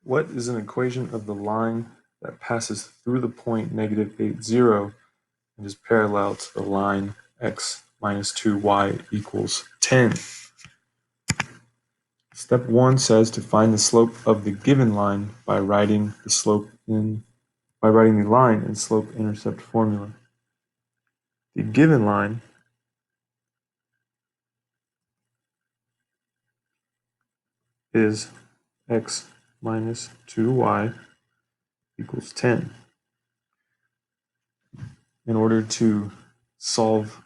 What is an equation of the line that passes through the point -8, 0 and is parallel to the line x minus 2y equals 10? Step 1 says to find the slope of the given line by writing the line in slope-intercept formula. The given line is x minus 2y equals 10. In order to solve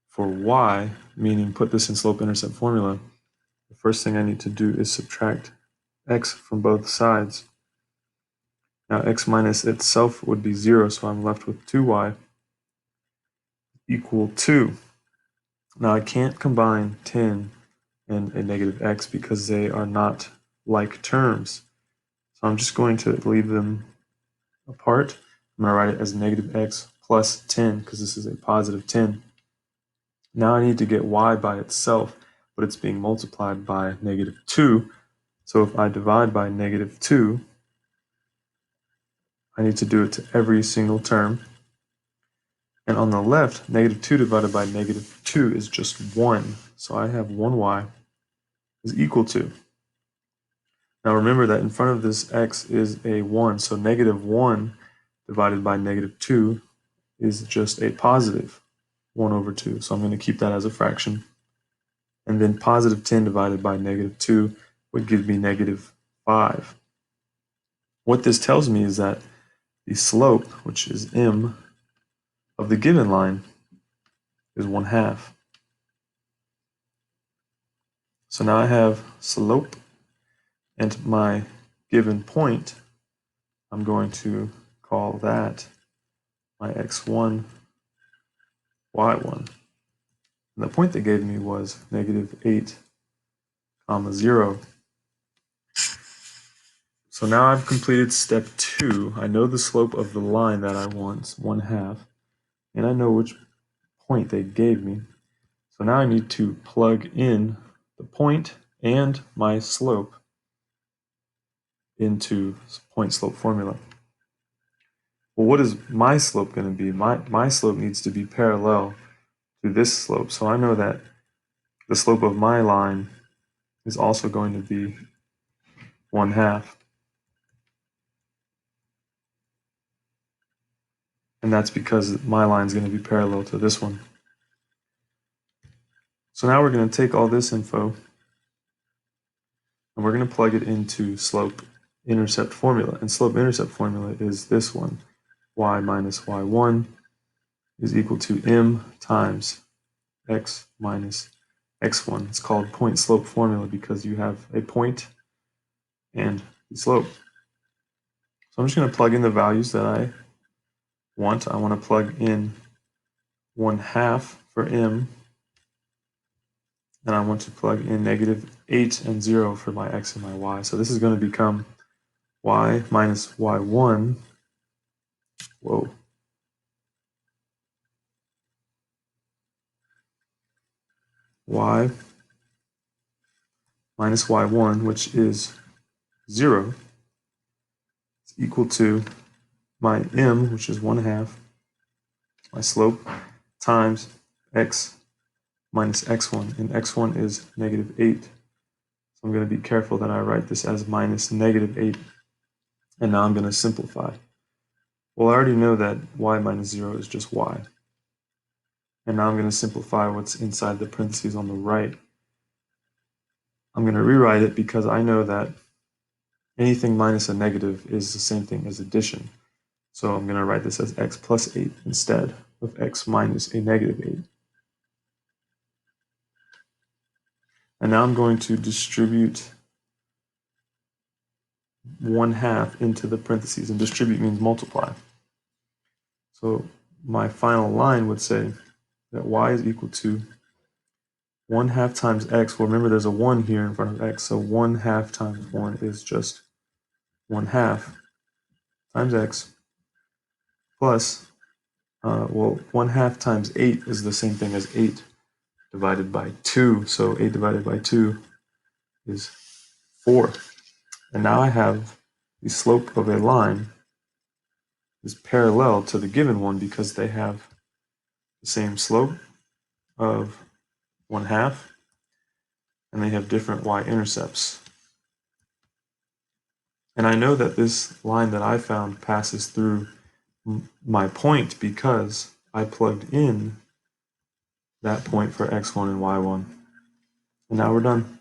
for y, meaning put this in slope-intercept formula, the first thing I need to do is subtract x from both sides. Now x minus itself would be 0, so I'm left with 2y equal 2. Now I can't combine 10 and a negative x because they are not like terms. So I'm just going to leave them apart. I'm going to write it as negative x plus 10 because this is a positive 10. Now I need to get y by itself, but it's being multiplied by negative 2. So if I divide by negative 2, I need to do it to every single term. And on the left, negative 2 divided by negative 2 is just 1. So I have 1y is equal to. Now remember that in front of this x is a 1, so negative 1 divided by negative 2 is just a positive 1 over 2. So I'm going to keep that as a fraction. And then positive 10 divided by negative 2 would give me negative 5. What this tells me is that the slope, which is m, of the given line is 1/2. So now I have slope and my given point. I'm going to call that my x1, y1. And the point they gave me was -8, 0. So now I've completed step 2. I know the slope of the line that I want, 1/2, and I know which point they gave me. So now I need to plug in the point and my slope into point slope formula. Well, what is my slope going to be? My slope needs to be parallel to this slope. So I know that the slope of my line is also going to be 1/2. And that's because my line is going to be parallel to this one. So now we're going to take all this info and we're going to plug it into slope-intercept formula. And slope-intercept formula is this one. Y minus y1 is equal to m times x minus x1. It's called point slope formula because you have a point and the slope. So I'm just going to plug in the values that I want. I want to plug in 1/2 for m, and I want to plug in -8 and 0 for my x and my y. So this is going to become y minus y1. Whoa. Y minus y1, which is 0, is equal to my m, which is 1/2, my slope, times x minus x1, and x1 is -8. So I'm going to be careful that I write this as minus -8, and now I'm going to simplify. Well, I already know that y minus 0 is just y. And now I'm going to simplify what's inside the parentheses on the right. I'm going to rewrite it because I know that anything minus a negative is the same thing as addition. So I'm going to write this as x plus 8 instead of x minus a -8. And now I'm going to distribute 1/2 into the parentheses, and distribute means multiply. So my final line would say that y is equal to 1/2 times x. Well, remember there's a 1 here in front of x, so 1/2 times 1 is just 1/2 times x plus, well, 1/2 times 8 is the same thing as 8 divided by 2. So 8 divided by 2 is 4. And now I have the slope of a line is parallel to the given one because they have the same slope of 1/2 and they have different y-intercepts. And I know that this line that I found passes through my point because I plugged in that point for x1 and y1. And now we're done.